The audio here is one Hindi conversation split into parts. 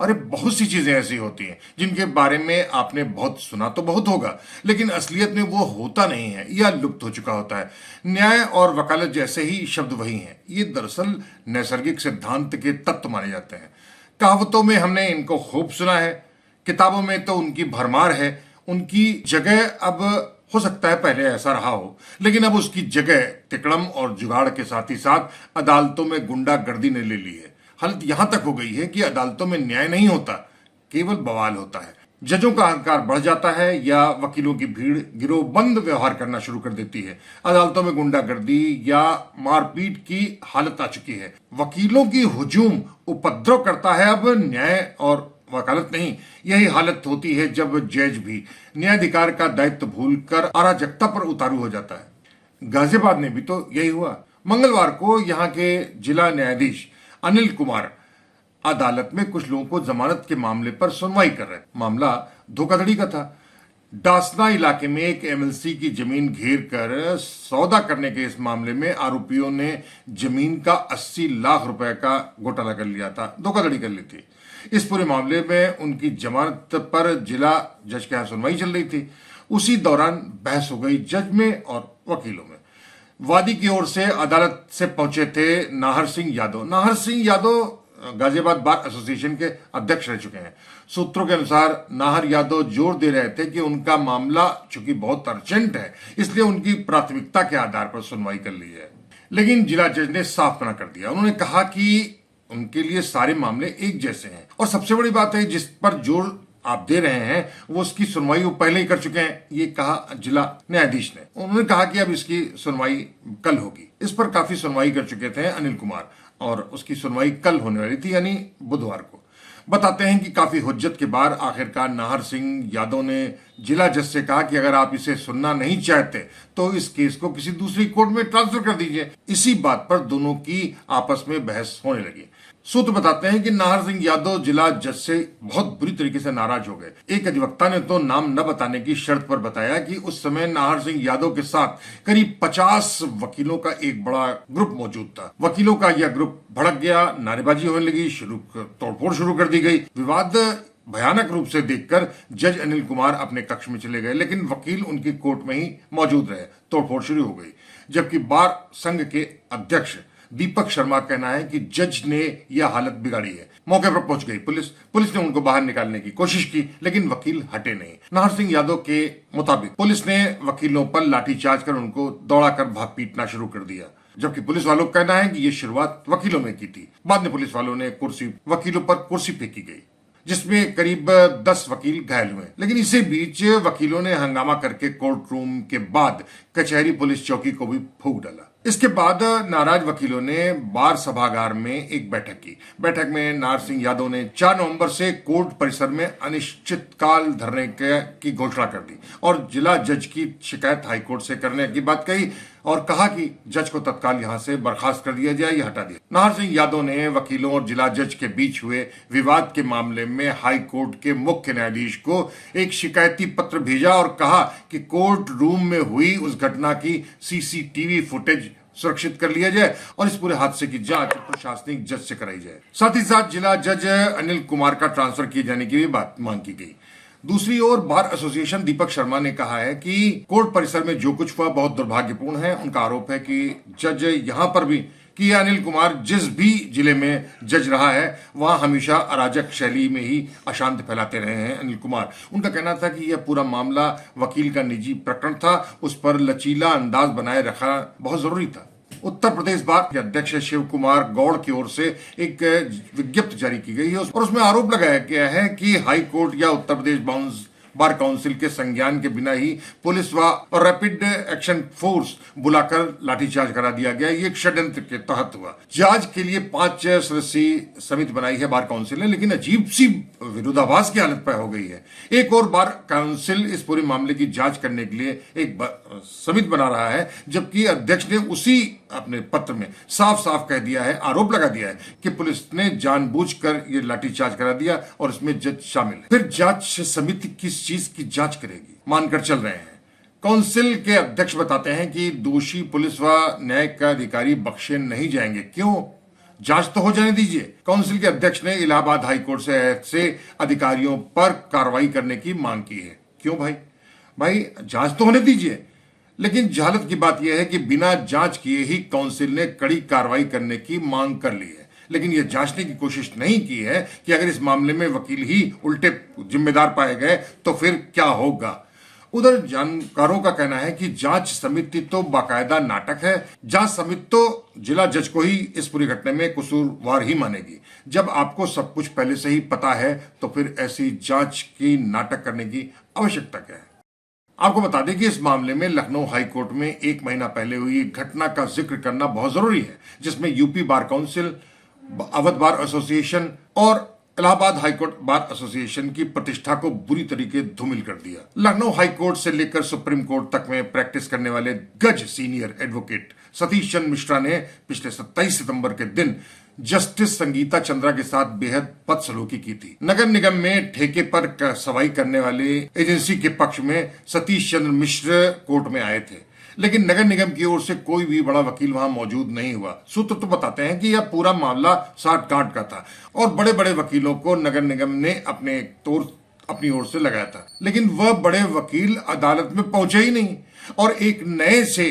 अरे बहुत सी चीजें ऐसी होती हैं जिनके बारे में आपने बहुत सुना तो बहुत होगा, लेकिन असलियत में वो होता नहीं है या लुप्त हो चुका होता है। न्याय और वकालत जैसे ही शब्द वही हैं। ये दरअसल नैसर्गिक सिद्धांत के तत्व माने जाते हैं। कहावतों में हमने इनको खूब सुना है, किताबों में तो उनकी भरमार है। उनकी जगह अब हो सकता है पहले ऐसा रहा हो, लेकिन अब उसकी जगह तिकड़म और जुगाड़ के साथ ही साथ अदालतों में गुंडागर्दी ने ले ली है। हालत यहां तक हो गई है कि अदालतों में न्याय नहीं होता, केवल बवाल होता है। जजों का अहंकार बढ़ जाता है या वकीलों की भीड़ गिरोहबंद व्यवहार करना शुरू कर देती है। अदालतों में गुंडागर्दी या मारपीट की हालत आ चुकी है। वकीलों की हुजूम उपद्रव करता है अब न्याय और वकालत नहीं। यही हालत होती है जब जज भी न्यायाधिकार का दायित्व भूलकर अराजकता पर उतारू हो जाता है। गाजियाबाद में भी तो यही हुआ। मंगलवार को यहाँ के जिला न्यायाधीश अनिल कुमार अदालत में कुछ लोगों को जमानत के मामले पर सुनवाई कर रहे। मामला धोखाधड़ी का था। डासना इलाके में एक एमएलसी की जमीन घेर कर सौदा करने के इस मामले में आरोपियों ने जमीन का 80 लाख रुपए का घोटाला कर लिया था, धोखाधड़ी कर ली थी। इस पूरे मामले में उनकी जमानत पर जिला जज के यहां सुनवाई चल रही थी। उसी दौरान बहस हो गई जज में और वकीलों में। वादी की ओर से अदालत से पहुंचे थे नाहर सिंह यादव। नाहर सिंह यादव गाजियाबाद बार एसोसिएशन के अध्यक्ष रह चुके हैं। सूत्रों के अनुसार नाहर यादव जोर दे रहे थे कि उनका मामला चूंकि बहुत अर्जेंट है, इसलिए उनकी प्राथमिकता के आधार पर सुनवाई कर ली है। लेकिन जिला जज ने साफ मना कर दिया। उन्होंने कहा कि उनके लिए सारे मामले एक जैसे हैं और सबसे बड़ी बात है जिस पर जोर आप दे रहे हैं वो उसकी सुनवाई वो पहले ही कर चुके हैं, ये कहा जिला न्यायाधीश ने। उन्होंने कहा कि अब इसकी सुनवाई कल होगी। इस पर काफी सुनवाई कर चुके थे अनिल कुमार और उसकी सुनवाई कल होने वाली थी, यानी बुधवार को। बताते हैं कि काफी हुज्जत के बाद आखिरकार नाहर सिंह यादव ने जिला जज से कहा कि अगर आप इसे सुनना नहीं चाहते तो इस केस को किसी दूसरी कोर्ट में ट्रांसफर कर दीजिए। इसी बात पर दोनों की आपस में बहस होने लगी। सूत्र बताते हैं कि नाहर सिंह यादव जिला जज से बहुत बुरी तरीके से नाराज हो गए। एक अधिवक्ता ने तो नाम न बताने की शर्त पर बताया कि उस समय नाहर सिंह यादव के साथ करीब 50 वकीलों का एक बड़ा ग्रुप मौजूद था। वकीलों का यह ग्रुप भड़क गया, नारेबाजी होने लगी, तोड़फोड़ शुरू कर दी गई। विवाद भयानक रूप से देखकर जज अनिल कुमार अपने कक्ष में चले गए, लेकिन वकील उनकी कोर्ट में ही मौजूद रहे। तोड़फोड़ शुरू हो गई, जबकि बार संघ के अध्यक्ष दीपक शर्मा का कहना है कि जज ने यह हालत बिगाड़ी है। मौके पर पहुंच गई पुलिस ने उनको बाहर निकालने की कोशिश की, लेकिन वकील हटे नहीं। नाहर सिंह यादव के मुताबिक पुलिस ने वकीलों पर लाठीचार्ज कर उनको दौड़ाकर भाग पीटना शुरू कर दिया, जबकि पुलिस वालों का कहना है कि यह शुरुआत वकीलों ने की थी। बाद में पुलिस वालों ने वकीलों पर कुर्सी फेंकी गई, जिसमें करीब 10 वकील घायल हुए। लेकिन इसी बीच वकीलों ने हंगामा करके कोर्ट रूम के बाद कचहरी पुलिस चौकी को भी फूंक डाला। इसके बाद नाराज वकीलों ने बार सभागार में एक बैठक की। बैठक में नाहर सिंह यादव ने 4 नवंबर से कोर्ट परिसर में अनिश्चितकाल धरने की घोषणा कर दी और जिला जज की शिकायत हाईकोर्ट से करने की बात कही और कहा कि जज को तत्काल यहां से बर्खास्त कर दिया जाए या हटा दिया। नाहर सिंह यादव ने वकीलों और जिला जज के बीच हुए विवाद के मामले में हाई कोर्ट के मुख्य न्यायाधीश को एक शिकायती पत्र भेजा और कहा कि कोर्ट रूम में हुई उस घटना की सीसीटीवी फुटेज सुरक्षित कर लिया जाए और इस पूरे हादसे की जांच प्रशासनिक जज से कराई जाए। साथ ही साथ जिला जज अनिल कुमार का ट्रांसफर किए जाने की भी बात मांग की गई। दूसरी ओर बार एसोसिएशन दीपक शर्मा ने कहा है कि कोर्ट परिसर में जो कुछ हुआ बहुत दुर्भाग्यपूर्ण है। उनका आरोप है कि जज यहां पर भी कि अनिल कुमार जिस भी जिले में जज रहा है वहां हमेशा अराजक शैली में ही अशांति फैलाते रहे हैं अनिल कुमार। उनका कहना था कि यह पूरा मामला वकील का निजी प्रकरण था, उस पर लचीला अंदाज बनाए रखना बहुत जरूरी था। उत्तर प्रदेश बार के अध्यक्ष शिव कुमार गौड़ की ओर से एक विज्ञप्ति जारी की गई है और उसमें आरोप लगाया गया है कि हाई कोर्ट या उत्तर प्रदेश बार काउंसिल के संज्ञान के बिना ही पुलिस व रैपिड एक्शन फोर्स बुलाकर लाठीचार्ज करा दिया गया। ये एक षड्यंत्र के तहत हुआ। जांच के लिए 5 सदस्यीय समिति बनाई है बार काउंसिल ने, लेकिन अजीब सी विरोधाभास की हालत पैदा हो गई है। एक और बार काउंसिल इस पूरे मामले की जांच करने के लिए एक समिति बना रहा है, जबकि अध्यक्ष ने उसी अपने पत्र में साफ साफ कह दिया है, आरोप लगा दिया है कि पुलिस ने जानबूझकर ये लाठीचार्ज करा दिया और इसमें जज शामिल है। फिर जांच समिति किस चीज की जांच करेगी, मानकर चल रहे हैं। काउंसिल के अध्यक्ष बताते हैं कि दोषी पुलिस व न्यायिक अधिकारी बख्शे नहीं जाएंगे। क्यों? जांच तो हो जाने दीजिए। काउंसिल के अध्यक्ष ने इलाहाबाद हाईकोर्ट से ऐसे अधिकारियों पर कार्रवाई करने की मांग की है। क्यों भाई? भाई जांच तो होने दीजिए। लेकिन जहालत की बात यह है कि बिना जांच किए ही काउंसिल ने कड़ी कार्रवाई करने की मांग कर ली है, लेकिन यह जांचने की कोशिश नहीं की है कि अगर इस मामले में वकील ही उल्टे जिम्मेदार पाए गए तो फिर क्या होगा। उधर जानकारों का कहना है कि जांच समिति तो बाकायदा नाटक है। जांच समिति तो जिला जज को ही इस पूरी घटना में कसूरवार ही मानेगी। जब आपको सब कुछ पहले से ही पता है तो फिर ऐसी जांच की नाटक करने की आवश्यकता क्या है। आपको बता दें कि इस मामले में लखनऊ हाईकोर्ट में 1 महीना पहले हुई घटना का जिक्र करना बहुत जरूरी है, जिसमें UP bar council, Awadh bar association और इलाहाबाद हाईकोर्ट बार एसोसिएशन की प्रतिष्ठा को बुरी तरीके धूमिल कर दिया। लखनऊ हाईकोर्ट से लेकर सुप्रीम कोर्ट तक में प्रैक्टिस करने वाले गज सीनियर एडवोकेट सतीश चंद्र मिश्रा ने पिछले 27 सितंबर के दिन जस्टिस संगीता चंद्रा के साथ बेहद बदसलूकी की थी। नगर निगम में ठेके पर सवाई करने वाले एजेंसी के पक्ष में सतीश चंद्र मिश्र कोर्ट में आए थे, लेकिन नगर निगम की ओर से कोई भी बड़ा वकील वहां मौजूद नहीं हुआ। सूत्र तो बताते हैं कि यह पूरा मामला साठ गांठ का था और बड़े बड़े वकीलों को नगर निगम ने अपनी ओर से लगाया था, लेकिन वह बड़े वकील अदालत में पहुंचे ही नहीं और एक नए से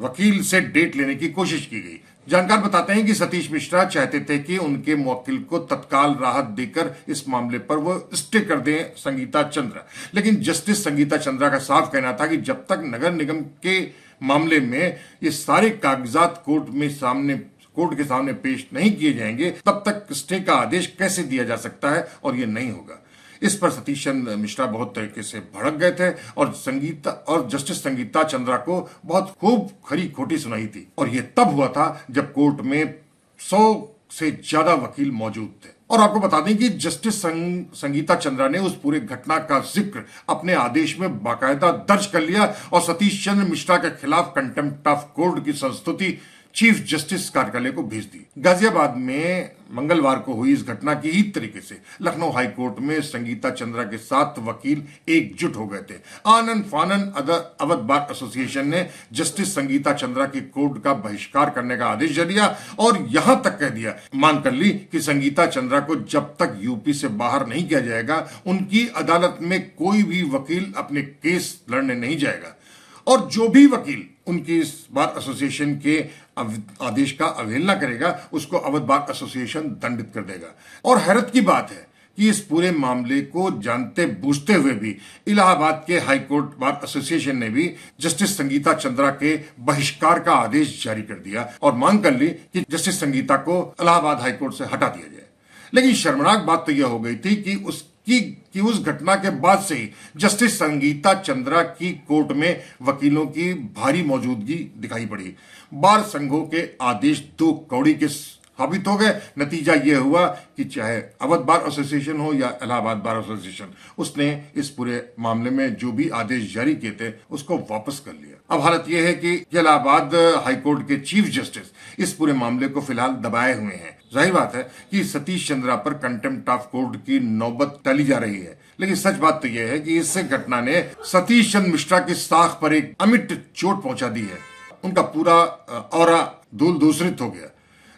वकील से डेट लेने की कोशिश की गई। जानकार बताते हैं कि सतीश मिश्रा चाहते थे कि उनके मुवक्किल को तत्काल राहत देकर इस मामले पर वो स्टे कर दें संगीता चंद्रा, लेकिन जस्टिस संगीता चंद्रा का साफ कहना था कि जब तक नगर निगम के मामले में ये सारे कागजात कोर्ट के सामने पेश नहीं किए जाएंगे तब तक स्टे का आदेश कैसे दिया जा सकता है, और ये नहीं होगा। इस पर सतीश चंद्र मिश्रा बहुत तरीके से भड़क गए थे और जस्टिस संगीता चंद्रा को बहुत खूब खरी खोटी सुनाई थी, और यह तब हुआ था जब कोर्ट में 100 से ज्यादा वकील मौजूद थे। और आपको बता दें कि जस्टिस संगीता चंद्रा ने उस पूरे घटना का जिक्र अपने आदेश में बाकायदा दर्ज कर लिया और सतीश चंद्र मिश्रा के खिलाफ कंटेम्प्ट ऑफ कोर्ट की संस्तुति चीफ जस्टिस कार्यालय को भेज दी। गाजियाबाद में मंगलवार को हुई इस घटना की ही तरीके से लखनऊ हाईकोर्ट में संगीता चंद्रा के 7 वकील एकजुट हो गए थे। आनन फानन अवध बार एसोसिएशन ने जस्टिस संगीता चंद्रा की कोर्ट का बहिष्कार करने का आदेश दिया और यहां तक कह दिया, मांग कर ली कि संगीता चंद्रा को जब तक यूपी से बाहर नहीं किया जाएगा उनकी अदालत में कोई भी वकील अपने केस लड़ने नहीं जाएगा, और जो भी वकील उनकी इस बार एसोसिएशन के आदेश का अवहेलना करेगा उसको अवध बार एसोसिएशन दंडित कर देगा। और हैरत की बात है कि इस पूरे मामले को जानते बूझते हुए भी इलाहाबाद के हाईकोर्ट बार एसोसिएशन ने भी जस्टिस संगीता चंद्रा के बहिष्कार का आदेश जारी कर दिया और मांग कर ली कि जस्टिस संगीता को इलाहाबाद हाईकोर्ट से हटा दिया जाए। लेकिन शर्मनाक बात तो यह हो गई थी कि उस घटना के बाद से ही जस्टिस संगीता चंद्रा की कोर्ट में वकीलों की भारी मौजूदगी दिखाई पड़ी। बार संघों के आदेश 2 कौड़ी के साबित हो गए। नतीजा यह हुआ कि चाहे अवध बार एसोसिएशन हो या इलाहाबाद बार एसोसिएशन, उसने इस पूरे मामले में जो भी आदेश जारी किए थे उसको वापस कर लिया। अब हालत यह है कि इलाहाबाद हाईकोर्ट के चीफ जस्टिस इस पूरे मामले को फिलहाल दबाए हुए हैं। जाहिर बात है कि सतीश चंद्रा पर कंटेम्प्ट ऑफ कोर्ट की नौबत टली जा रही है, लेकिन सच बात तो यह है कि इस घटना ने सतीश चंद्र मिश्रा की साख पर एक अमिट चोट पहुंचा दी है। उनका पूरा ऑरा धूल दूसरित हो गया।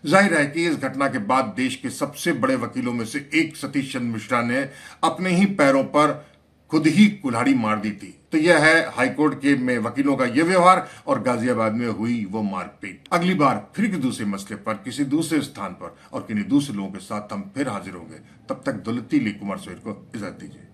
जाहिर है कि इस घटना के बाद देश के सबसे बड़े वकीलों में से एक सतीश चंद्र मिश्रा ने अपने ही पैरों पर खुद ही कुल्हाड़ी मार दी थी। तो यह है हाईकोर्ट के में वकीलों का यह व्यवहार और गाजियाबाद में हुई वो मारपीट। अगली बार फिर किसी दूसरे मसले पर किसी दूसरे स्थान पर और किन्हीं दूसरे लोगों के साथ हम फिर हाजिर होंगे। तब तक दौलती ली कुमार सोहेल को इजाजत दीजिए।